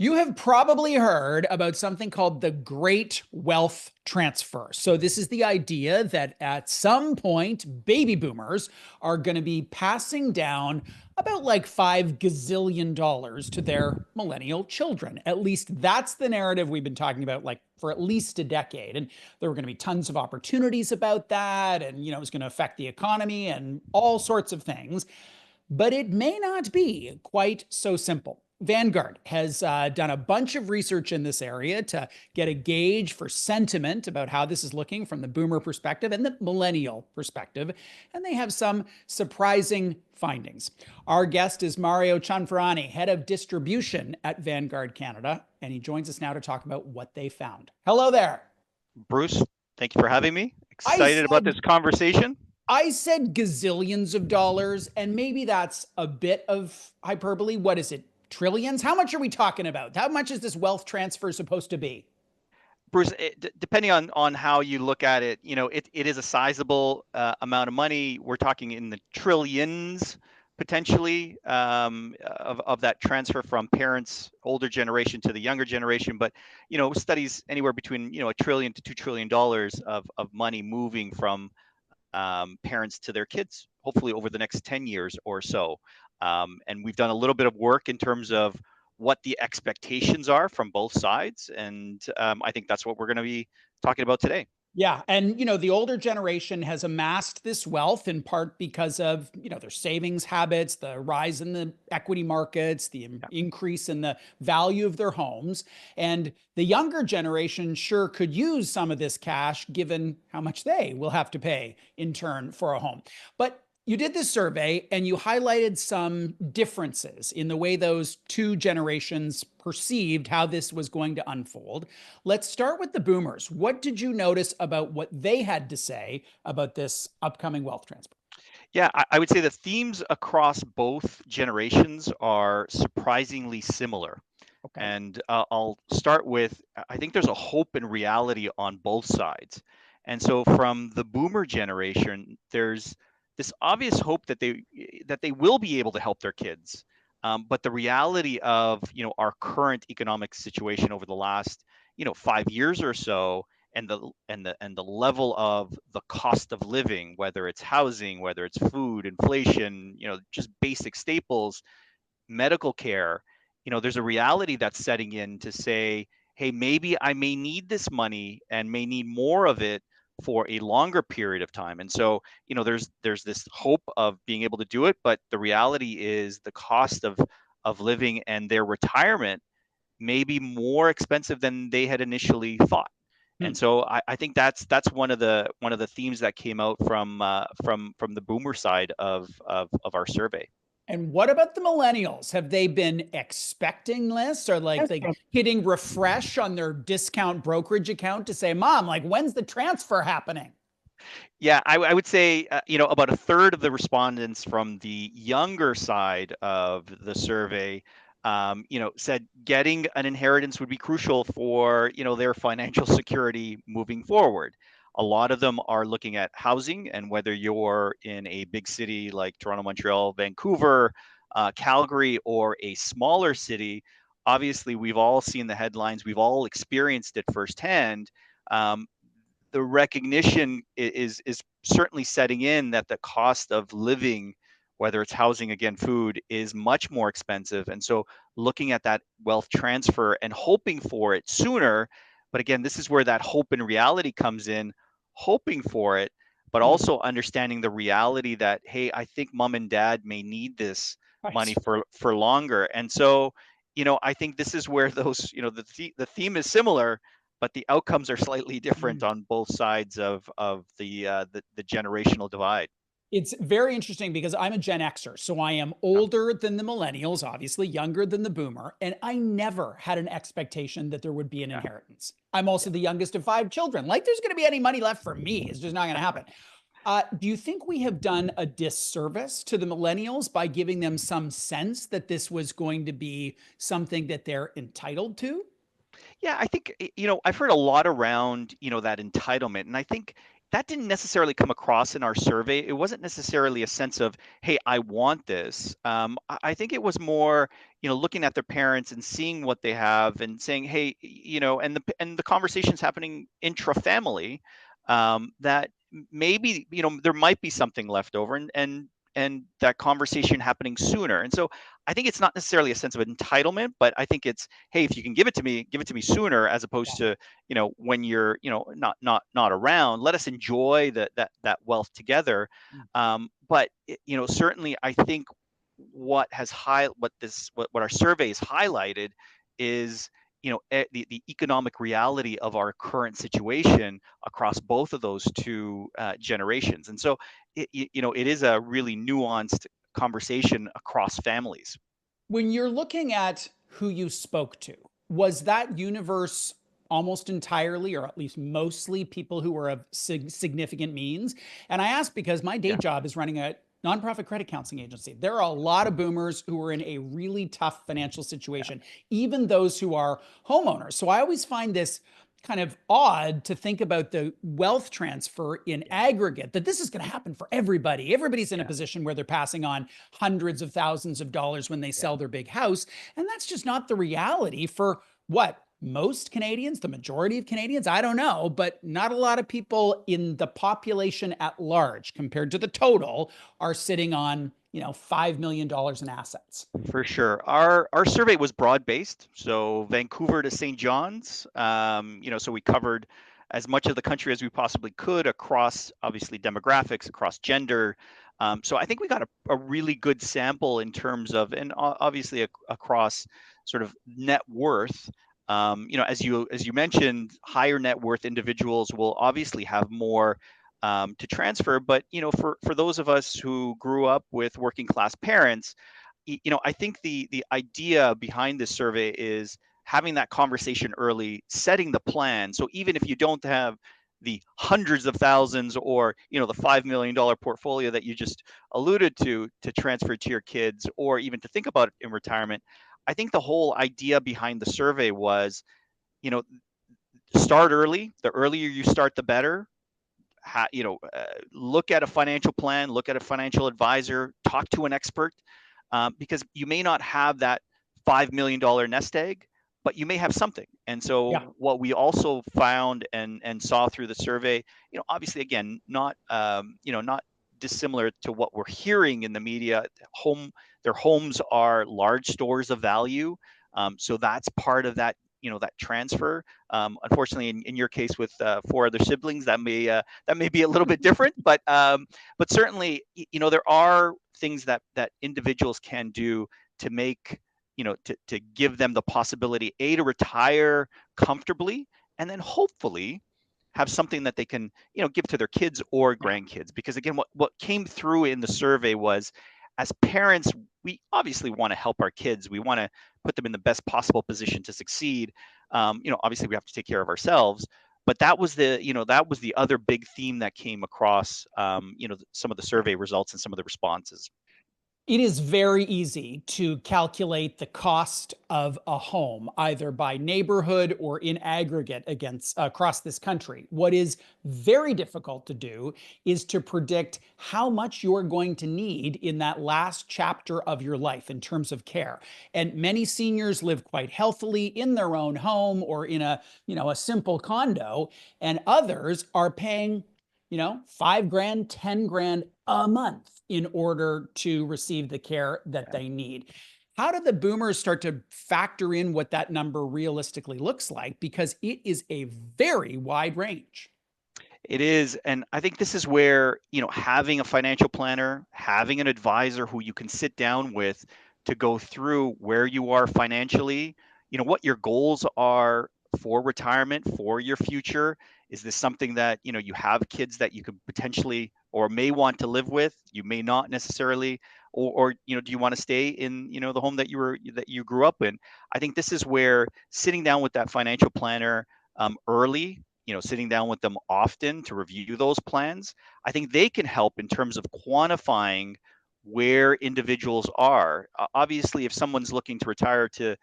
You have probably heard about something called the Great Wealth Transfer. So, this is the idea that at some point, baby boomers are going to be passing down about like $5 gazillion to their millennial children. At least that's the narrative we've been talking about like for at least a decade. And there were going to be tons of opportunities about that. And, it was going to affect the economy and all sorts of things. But it may not be quite so simple. Vanguard has done a bunch of research in this area to get a gauge for sentiment about how this is looking from the boomer perspective and the millennial perspective. And they have some surprising findings. Our guest is Mario Cianfarani, head of distribution at Vanguard Canada. And he joins us now to talk about what they found. Hello there. Bruce, thank you for having me. I Excited about said this conversation. I said gazillions of dollars, and maybe that's a bit of hyperbole. What is it? Trillions? How much are we talking about? How much is this wealth transfer supposed to be? Bruce, depending on how you look at it, it is a sizable amount of money. We're talking in the trillions potentially of that transfer from parents, older generation to the younger generation. But, studies anywhere between, $1 trillion to $2 trillion of money moving from parents to their kids, hopefully over the next 10 years or so. And we've done a little bit of work in terms of what the expectations are from both sides. And I think that's what we're going to be talking about today. Yeah. And, the older generation has amassed this wealth in part because of, their savings habits, the rise in the equity markets, the Yeah. increase in the value of their homes. And the younger generation sure could use some of this cash given how much they will have to pay in turn for a home. But you did this survey and you highlighted some differences in the way those two generations perceived how this was going to unfold. Let's start with the boomers. What did you notice about what they had to say about this upcoming wealth transfer? Yeah, I would say the themes across both generations are surprisingly similar. Okay. And I'll start with I think there's a hope and reality on both sides. And so from the boomer generation, there's this obvious hope that they will be able to help their kids. But the reality of our current economic situation over the last 5 years or so, and the level of the cost of living, whether it's housing, whether it's food, inflation, just basic staples, medical care, there's a reality that's setting in to say, hey, maybe I may need this money and may need more of it for a longer period of time. And so, there's this hope of being able to do it, but the reality is the cost of living and their retirement may be more expensive than they had initially thought. Hmm. And so I think that's one of the themes that came out from the boomer side of our survey. And what about the millennials? Have they been expecting this or like hitting refresh on their discount brokerage account to say, Mom, like when's the transfer happening? Yeah, I would say about a third of the respondents from the younger side of the survey, said getting an inheritance would be crucial for their financial security moving forward. A lot of them are looking at housing, and whether you're in a big city like Toronto, Montreal, Vancouver, Calgary, or a smaller city, obviously we've all seen the headlines, we've all experienced it firsthand. Um, the recognition is certainly setting in that the cost of living, whether it's housing, again, food, is much more expensive. And so looking at that wealth transfer and hoping for it sooner, but again, this is where that hope and reality comes in, hoping for it, but Hmm. also understanding the reality that, hey, I think mom and dad may need this money Right. for longer. And so, I think this is where those, the theme is similar, but the outcomes are slightly different on both sides of the generational divide. It's very interesting because I'm a Gen Xer. So I am older than the millennials, obviously younger than the boomer. And I never had an expectation that there would be an Yeah, inheritance. I'm also yeah. the youngest of five children. Like there's going to be any money left for me. It's just not going to happen. Do you think we have done a disservice to the millennials by giving them some sense that this was going to be something that they're entitled to? Yeah, I think I've heard a lot around that entitlement, and I think that didn't necessarily come across in our survey. It wasn't necessarily a sense of, hey, I want this. I think it was more, looking at their parents and seeing what they have and saying, hey, and the conversations happening intra-family, that maybe, there might be something left over, and that conversation happening sooner. And so I think it's not necessarily a sense of entitlement, but I think it's, hey, if you can give it to me sooner, as opposed to, when you're, not around. Let us enjoy that wealth together. Yeah. But certainly, I think what our survey has highlighted is, the economic reality of our current situation across both of those two generations. And so it is a really nuanced conversation across families. When you're looking at who you spoke to, was that universe almost entirely, or at least mostly, people who were of significant means? And I ask because my day Yeah. job is running a nonprofit credit counseling agency. There are a lot of boomers who are in a really tough financial Yeah. situation, even those who are homeowners. So I always find this kind of odd to think about the wealth transfer in Yeah. aggregate, that this is going to happen for everybody. Everybody's in a Yeah. position where they're passing on hundreds of thousands of dollars when they Yeah. sell their big house. And that's just not the reality for what? Most Canadians, the majority of Canadians, I don't know, but not a lot of people in the population at large compared to the total are sitting on, $5 million in assets. For sure. Our survey was broad based, so Vancouver to St. John's. So we covered as much of the country as we possibly could across, obviously, demographics, across gender. So I think we got a really good sample in terms of, and obviously across sort of net worth. As you mentioned, higher net worth individuals will obviously have more to transfer. But for those of us who grew up with working class parents, I think the idea behind this survey is having that conversation early, setting the plan. So even if you don't have the hundreds of thousands, or the $5 million portfolio that you just alluded to transfer to your kids, or even to think about it in retirement, I think the whole idea behind the survey was, you know start early. The earlier you start, the better. Look at a financial plan, look at a financial advisor, talk to an expert, because you may not have that $5 million nest egg, but you may have something. And Yeah. so what we also found and saw through the survey, obviously, again, not dissimilar to what we're hearing in the media. Their homes are large stores of value. So that's part of that transfer. Unfortunately, in your case with four other siblings, that may be a little bit different, but certainly, there are things that individuals can do to make, to give them the possibility, to retire comfortably, and then hopefully have something that they can, give to their kids or Yeah. grandkids. Because again, what came through in the survey was, as parents, we obviously want to help our kids. We want to put them in the best possible position to succeed. Obviously, we have to take care of ourselves. But that was the other big theme that came across, some of the survey results and some of the responses. It is very easy to calculate the cost of a home, either by neighborhood or in aggregate against across this country. What is very difficult to do is to predict how much you're going to need in that last chapter of your life in terms of care. And many seniors live quite healthily in their own home or in a simple condo, and others are paying 5 grand, 10 grand a month in order to receive the care that Yeah. they need. How do the boomers start to factor in what that number realistically looks like? Because it is a very wide range. It is. And I think this is where, having a financial planner, having an advisor who you can sit down with to go through where you are financially, what your goals are for retirement, for your future. Is this something that, you have kids that you could potentially or may want to live with? You may not necessarily, or do you want to stay in, the home that you grew up in? I think this is where sitting down with that financial planner early, sitting down with them often to review those plans, I think they can help in terms of quantifying where individuals are. Obviously, if someone's looking to retire to,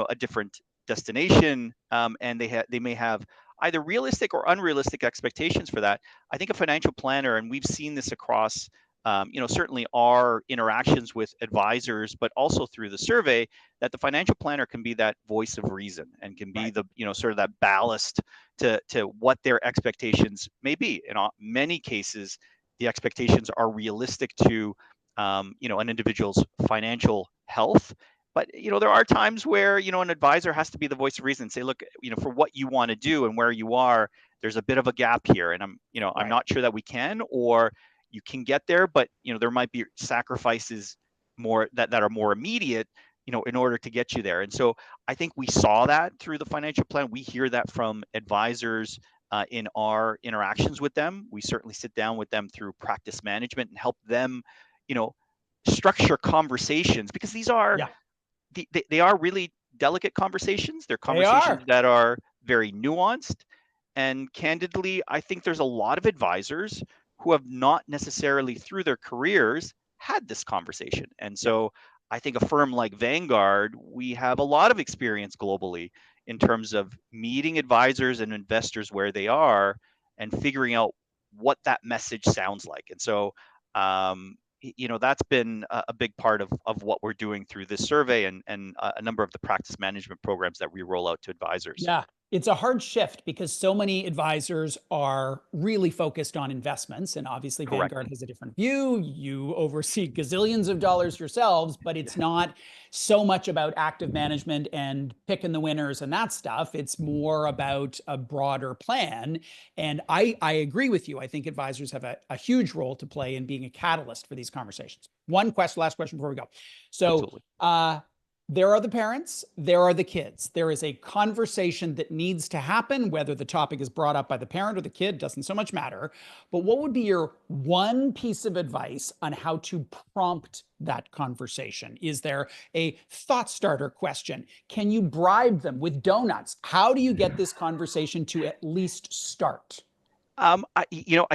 a different destination, and they may have either realistic or unrealistic expectations for that. I think a financial planner, and we've seen this across certainly our interactions with advisors, but also through the survey, that the financial planner can be that voice of reason and can be Right. the, sort of that ballast to what their expectations may be. In many cases, the expectations are realistic to, an individual's financial health. But, there are times where, an advisor has to be the voice of reason and say, look, for what you want to do and where you are, there's a bit of a gap here. And I'm Right. not sure that we can, or you can get there, but there might be sacrifices more that are more immediate, in order to get you there. And so I think we saw that through the financial plan. We hear that from advisors in our interactions with them. We certainly sit down with them through practice management and help them, structure conversations, because these are Yeah, they are really delicate conversations. They're they conversations are. that are very nuanced. And candidly, I think there's a lot of advisors who have not necessarily through their careers had this conversation. And Yeah. so I think a firm like Vanguard, we have a lot of experience globally in terms of meeting advisors and investors where they are and figuring out what that message sounds like. And so, that's been a big part of what we're doing through this survey and a number of the practice management programs that we roll out to advisors. Yeah, it's a hard shift because so many advisors are really focused on investments. And obviously, Correct. Vanguard has a different view. You oversee gazillions of dollars yourselves, but it's not so much about active management and picking the winners and that stuff. It's more about a broader plan. And I agree with you. I think advisors have a huge role to play in being a catalyst for these conversations. Last question before we go. So, Absolutely. there are the parents, there are the kids. There is a conversation that needs to happen, whether the topic is brought up by the parent or the kid, doesn't so much matter. But what would be your one piece of advice on how to prompt that conversation? Is there a thought starter question? Can you bribe them with donuts? How do you get this conversation to at least start? I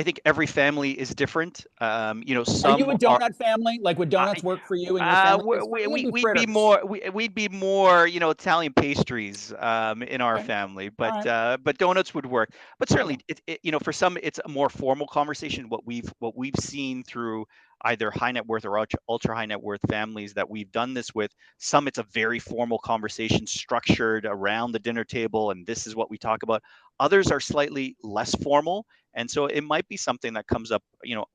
think every family is different. Are you Some a are. donut family? Like, would donuts I, work for you and your family? Because for we, me, it'd we be we'd be fritters. more we'd be more Italian pastries in our Okay. family, All right. but donuts would work. But certainly, Okay. for some it's a more formal conversation. What we've seen through either high net worth or ultra high net worth families that we've done this with, some it's a very formal conversation structured around the dinner table, and this is what we talk about. Others are slightly less formal, and so it might be something that comes up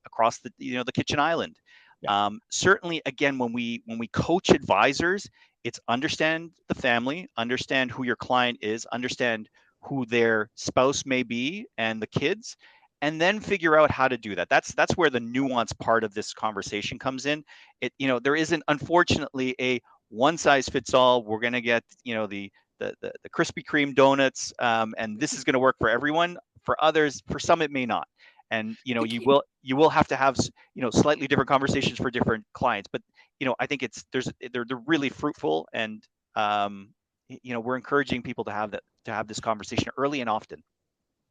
across the kitchen island. Yeah. Certainly, again, when we coach advisors, it's understand the family, understand who your client is, understand who their spouse may be and the kids, and then figure out how to do that. That's where the nuance part of this conversation comes in. There isn't, unfortunately, a one size fits all. We're going to get the Krispy Kreme donuts, and this is going to work for everyone. For others, for some, it may not. And The you key, will have to have slightly different conversations for different clients. But I think they're really fruitful, and we're encouraging people to have this conversation early and often.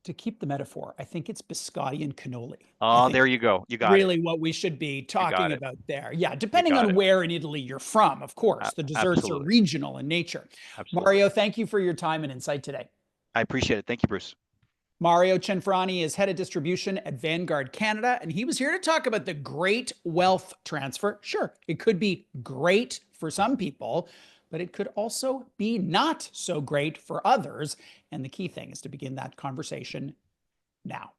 to keep the metaphor, I think it's biscotti and cannoli. I Oh, think there you go. You got it. really what we should be You got talking it. about there. Yeah, You depending got on it. where in Italy you're from, of course. The desserts are Absolutely. regional in nature. Absolutely. Mario, thank you for your time and insight today. I appreciate it. Thank you, Bruce. Mario Cianfarani is head of distribution at Vanguard Canada, and he was here to talk about the great wealth transfer. Sure, it could be great for some people, but it could also be not so great for others. And the key thing is to begin that conversation now.